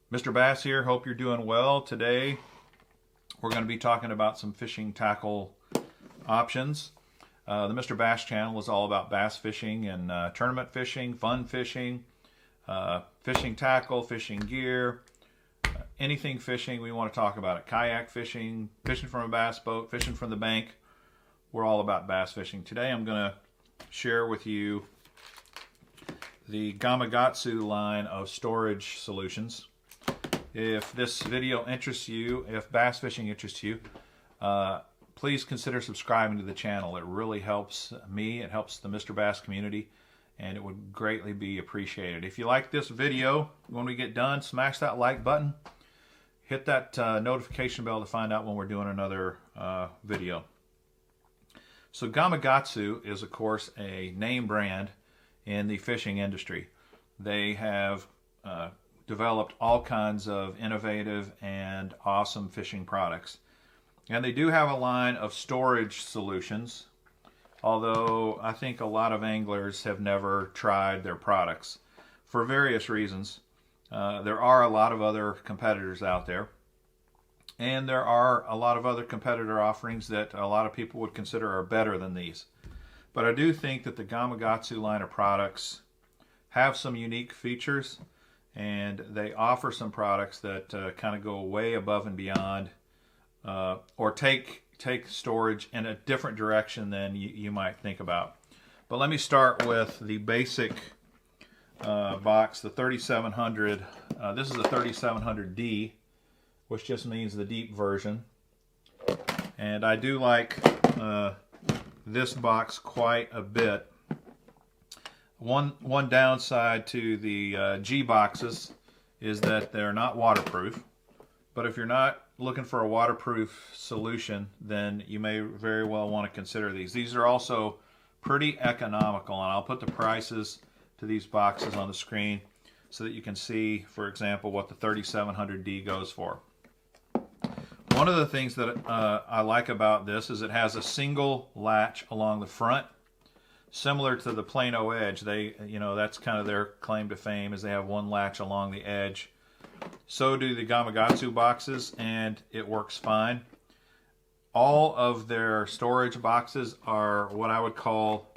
Mr. Bass here. Hope you're doing well. Today we're going to be talking about some fishing tackle options. The Mr. Bass channel is all about bass fishing and tournament fishing, fun fishing, fishing tackle, fishing gear, anything fishing. We want to talk about it. Kayak fishing, fishing from a bass boat, fishing from the bank. We're all about bass fishing. Today I'm going to share with you the Gamakatsu line of storage solutions. If this video interests you, if bass fishing interests you, please consider subscribing to the channel. It really helps me, it helps the Mr. Bass community, and it would greatly be appreciated. If you like this video, when we get done, smash that like button. Hit that notification bell to find out when we're doing another video. So Gamakatsu is, of course, a name brand in the fishing industry. They have developed all kinds of innovative and awesome fishing products. And they do have a line of storage solutions, although I think a lot of anglers have never tried their products for various reasons. There are a lot of other competitors out there, and there are a lot of other competitor offerings that a lot of people would consider are better than these. But I do think that the Gamakatsu line of products have some unique features, and they offer some products that kind of go way above and beyond or take storage in a different direction than you might think about. But let me start with the basic box, the 3700. This is a 3700D, which just means the deep version. And I do like this box quite a bit. One downside to the G boxes is that they're not waterproof. But if you're not looking for a waterproof solution, then you may very well want to consider these. These are also pretty economical, and I'll put the prices to these boxes on the screen so that you can see, for example, what the 3700D goes for. One of the things that I like about this is it has a single latch along the front, similar to the Plano Edge. That's kind of their claim to fame, is they have one latch along the edge. So do the Gamakatsu boxes, and it works fine. All of their storage boxes are what I would call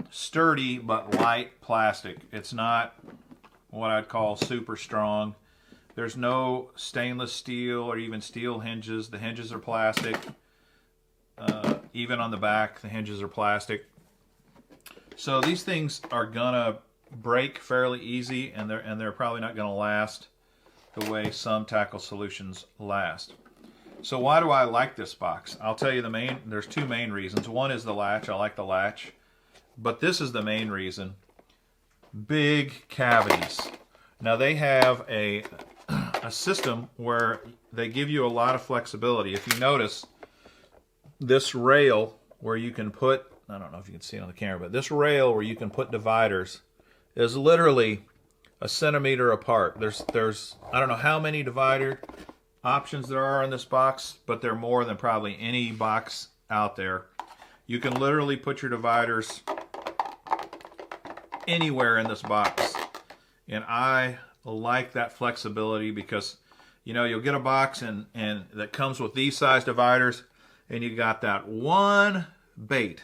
sturdy but light plastic. It's not what I'd call super strong. There's no stainless steel or even steel hinges. The hinges are plastic. Even on the back, the hinges are plastic. So these things are gonna break fairly easy, and they're probably not gonna last the way some tackle solutions last. So why do I like this box? I'll tell you there's two main reasons. One is the latch. I like the latch. But this is the main reason. Big cavities. Now they have a system where they give you a lot of flexibility. If you notice, this rail where you can put, I don't know if you can see it on the camera, but this rail where you can put dividers is literally a centimeter apart. There's I don't know how many divider options there are in this box, but they're more than probably any box out there. You can literally put your dividers anywhere in this box, and I like that flexibility because you'll get a box and that comes with these size dividers, and you got that one bait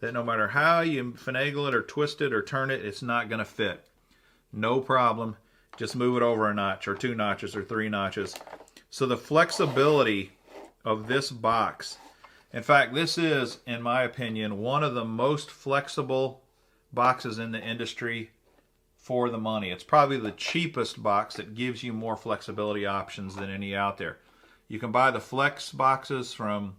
that no matter how you finagle it or twist it or turn it, it's not going to fit. No problem. Just move it over a notch or 2 notches or 3 notches. So the flexibility of this box, in fact, this is, in my opinion, one of the most flexible boxes in the industry for the money. It's probably the cheapest box that gives you more flexibility options than any out there. You can buy the Flex boxes from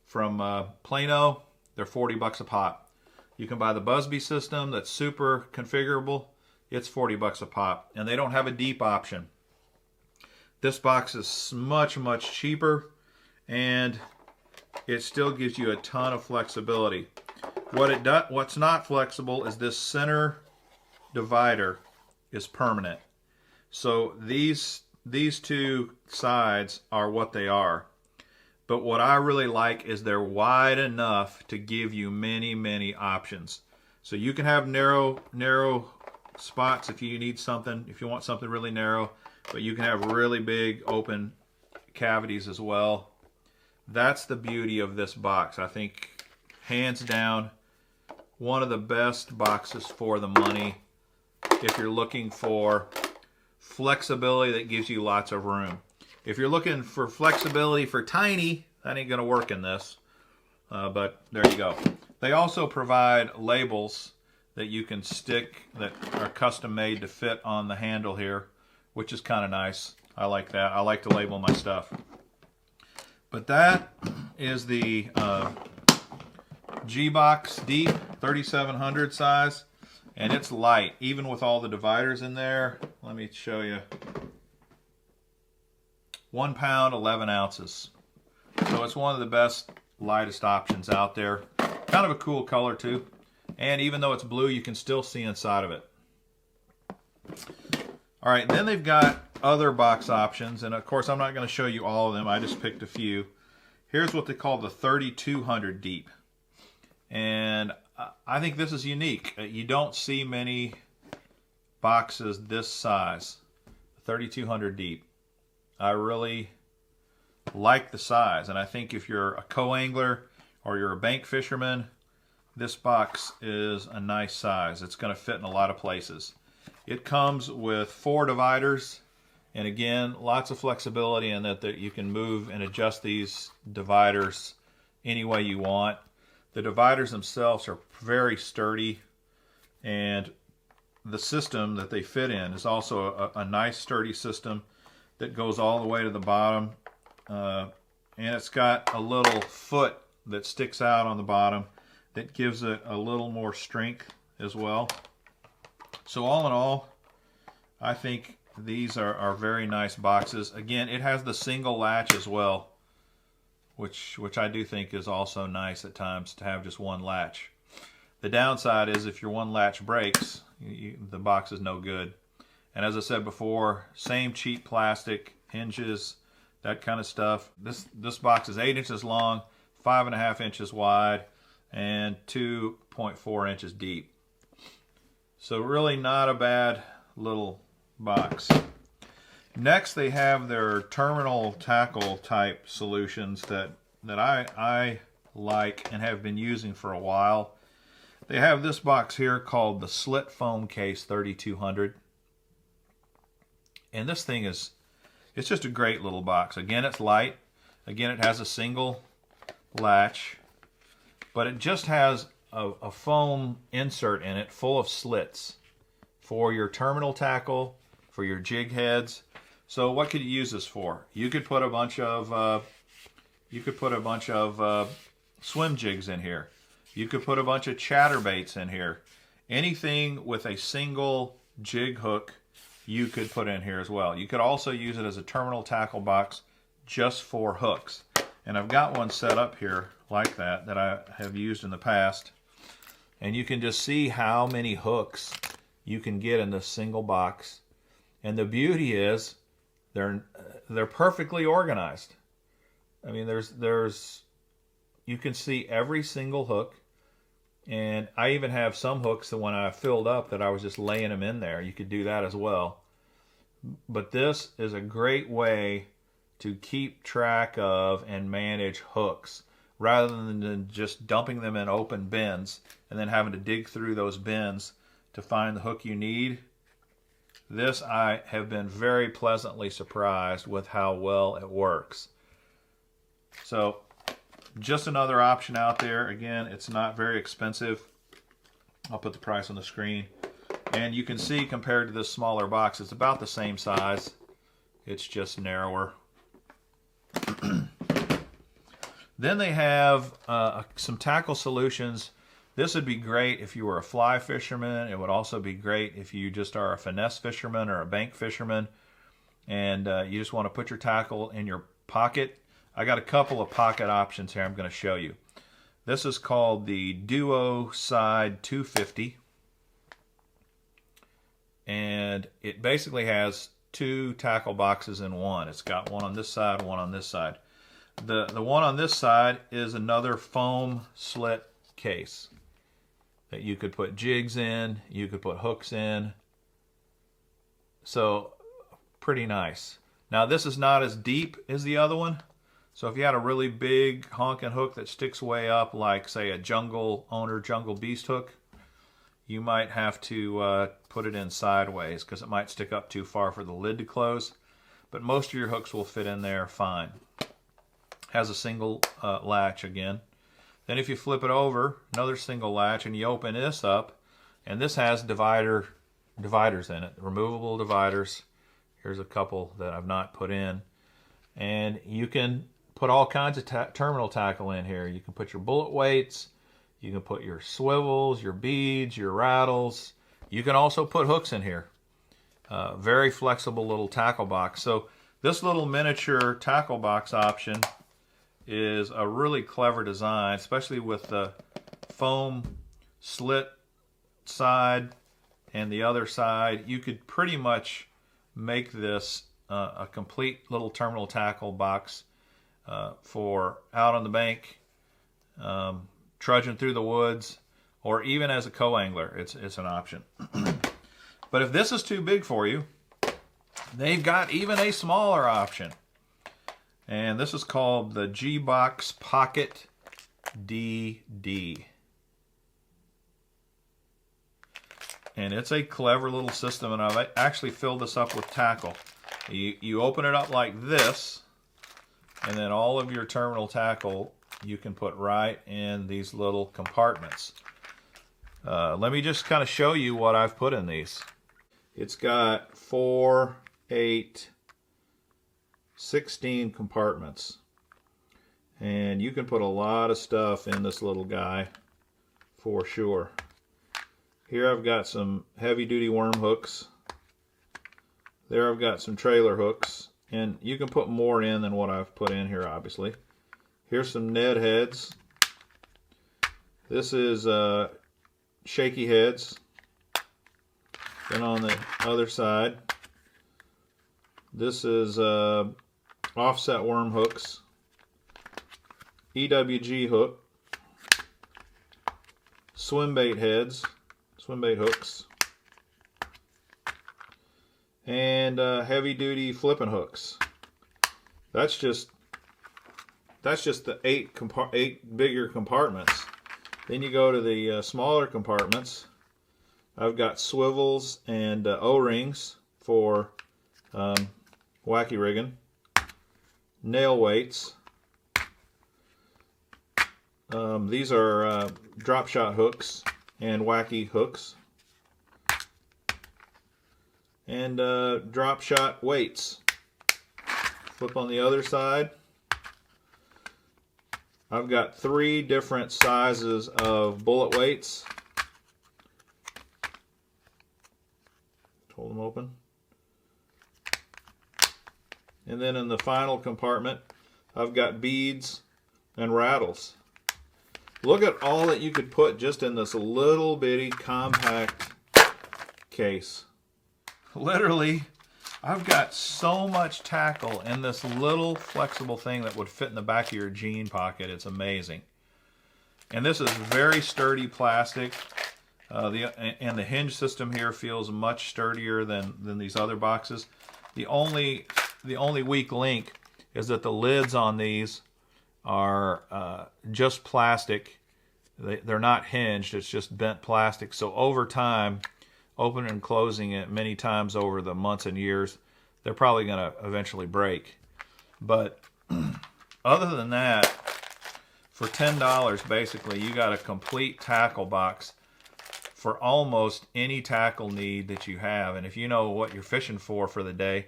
Plano. They're $40 a pop. You can buy the Busby system that's super configurable. It's $40 a pop, and they don't have a deep option. This box is much, much cheaper, and it still gives you a ton of flexibility. What's not flexible is this center divider is permanent. So these two sides are what they are. But what I really like is they're wide enough to give you many, many options. So you can have narrow spots if you need something, if you want something really narrow. but you can have really big open cavities as well. That's the beauty of this box. I think hands down one of the best boxes for the money if you're looking for flexibility that gives you lots of room. If you're looking for flexibility for tiny, that ain't gonna work in this, but there you go. They also provide labels that you can stick that are custom made to fit on the handle here, which is kind of nice. I like that. I like to label my stuff. But that is the G-Box Deep 3700 size, and it's light, even with all the dividers in there. Let me show you. 1 pound, 11 ounces. So it's one of the best, lightest options out there. Kind of a cool color too. And even though it's blue, you can still see inside of it. All right, then they've got other box options, and of course I'm not going to show you all of them. I just picked a few. Here's what they call the 3200 deep, and I think this is unique. You don't see many boxes this size, 3200 deep. I really like the size, and I think if you're a co-angler or you're a bank fisherman, this box is a nice size. It's going to fit in a lot of places. It comes with 4 dividers, and again, lots of flexibility in that you can move and adjust these dividers any way you want. The dividers themselves are very sturdy, and the system that they fit in is also a nice sturdy system that goes all the way to the bottom, and it's got a little foot that sticks out on the bottom that gives it a little more strength as well. So all in all, I think these are very nice boxes. Again, it has the single latch as well, which I do think is also nice at times to have just one latch. The downside is if your one latch breaks, the box is no good. And as I said before, same cheap plastic, hinges, that kind of stuff. This box is 8 inches long, 5.5 inches wide, and 2.4 inches deep. So really not a bad little box. Next, they have their terminal tackle type solutions that I like and have been using for a while. They have this box here called the Slit Foam Case 3200. And this thing it's just a great little box. Again, it's light. Again, it has a single latch, but it just has a foam insert in it full of slits for your terminal tackle, for your jig heads. So what could you use this for? You could put a bunch of swim jigs in here. You could put a bunch of chatterbaits in here. Anything with a single jig hook you could put in here as well. You could also use it as a terminal tackle box just for hooks. And I've got one set up here like that I have used in the past. And you can just see how many hooks you can get in this single box. And the beauty is they're perfectly organized. I mean, you can see every single hook. And I even have some hooks that when I filled up that I was just laying them in there. You could do that as well. But this is a great way to keep track of and manage hooks rather than just dumping them in open bins and then having to dig through those bins to find the hook you need. This, I have been very pleasantly surprised with how well it works. So just another option out there. Again, it's not very expensive. I'll put the price on the screen. And you can see compared to this smaller box, it's about the same size. It's just narrower. Then they have some tackle solutions. This would be great if you were a fly fisherman. It would also be great if you just are a finesse fisherman or a bank fisherman and you just want to put your tackle in your pocket. I got a couple of pocket options here I'm going to show you. This is called the Duo Side 250. And it basically has 2 tackle boxes in one. It's got one on this side, one on this side. The one on this side is another foam slit case that you could put jigs in, you could put hooks in. So pretty nice. Now this is not as deep as the other one, so if you had a really big honking hook that sticks way up, like say a Jungle Owner Jungle Beast hook, you might have to put it in sideways because it might stick up too far for the lid to close. But most of your hooks will fit in there fine. Has a single latch again. Then if you flip it over, another single latch, and you open this up, and this has dividers in it, removable dividers. Here's a couple that I've not put in. And you can put all kinds of terminal tackle in here. You can put your bullet weights, you can put your swivels, your beads, your rattles. You can also put hooks in here. Very flexible little tackle box. So this little miniature tackle box option is a really clever design, especially with the foam slit side and the other side. You could pretty much make this a complete little terminal tackle box for out on the bank, trudging through the woods, or even as a co-angler. It's an option. But if this is too big for you, they've got even a smaller option. And this is called the G-Box Pocket DD. And it's a clever little system, and I've actually filled this up with tackle. You open it up like this, and then all of your terminal tackle you can put right in these little compartments. Let me just kind of show you what I've put in these. It's got 4, 8, 16 compartments. And you can put a lot of stuff in this little guy for sure. Here I've got some heavy-duty worm hooks. There I've got some trailer hooks. And you can put more in than what I've put in here, obviously. Here's some Ned heads. This is shaky heads. Then on the other side, this is offset worm hooks, EWG hook, swim bait heads, swim bait hooks, and heavy duty flipping hooks. That's just the eight bigger compartments. Then you go to the smaller compartments. I've got swivels and O-rings for wacky rigging, nail weights. These are drop shot hooks and wacky hooks, and drop shot weights. Flip on the other side. I've got 3 different sizes of bullet weights. Hold them open. And then in the final compartment, I've got beads and rattles. Look at all that you could put just in this little bitty compact case. Literally, I've got so much tackle in this little flexible thing that would fit in the back of your jean pocket. It's amazing. And this is very sturdy plastic. And the hinge system here feels much sturdier than these other boxes. The only weak link is that the lids on these are just plastic. They're not hinged, it's just bent plastic. So over time, opening and closing it many times over the months and years, they're probably going to eventually break. But other than that, for $10 basically, you got a complete tackle box for almost any tackle need that you have. And if you know what you're fishing for the day,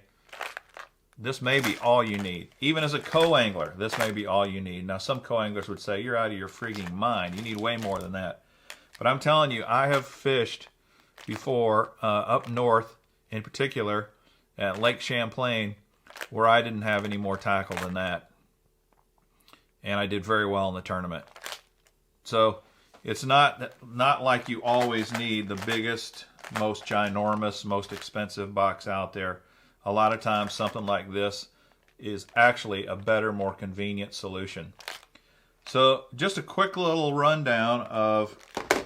this may be all you need. Even as a co-angler, this may be all you need. Now, some co-anglers would say, you're out of your freaking mind. You need way more than that. But I'm telling you, I have fished before up north, in particular, at Lake Champlain, where I didn't have any more tackle than that. And I did very well in the tournament. So it's not like you always need the biggest, most ginormous, most expensive box out there. A lot of times something like this is actually a better, more convenient solution. So just a quick little rundown of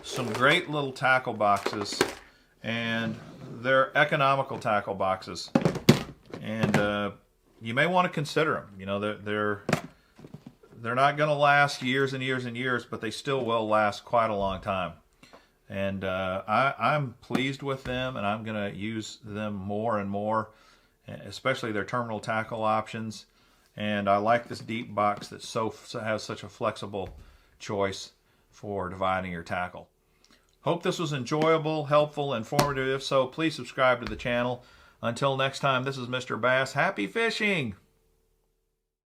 some great little tackle boxes, and they're economical tackle boxes. and you may want to consider them. You know, they're not going to last years and years and years, but they still will last quite a long time. And I'm pleased with them, and I'm going to use them more and more, especially their terminal tackle options. And I like this deep box that has such a flexible choice for dividing your tackle. Hope this was enjoyable, helpful, informative. If so, please subscribe to the channel. Until next time, this is Mr. Bass. Happy fishing!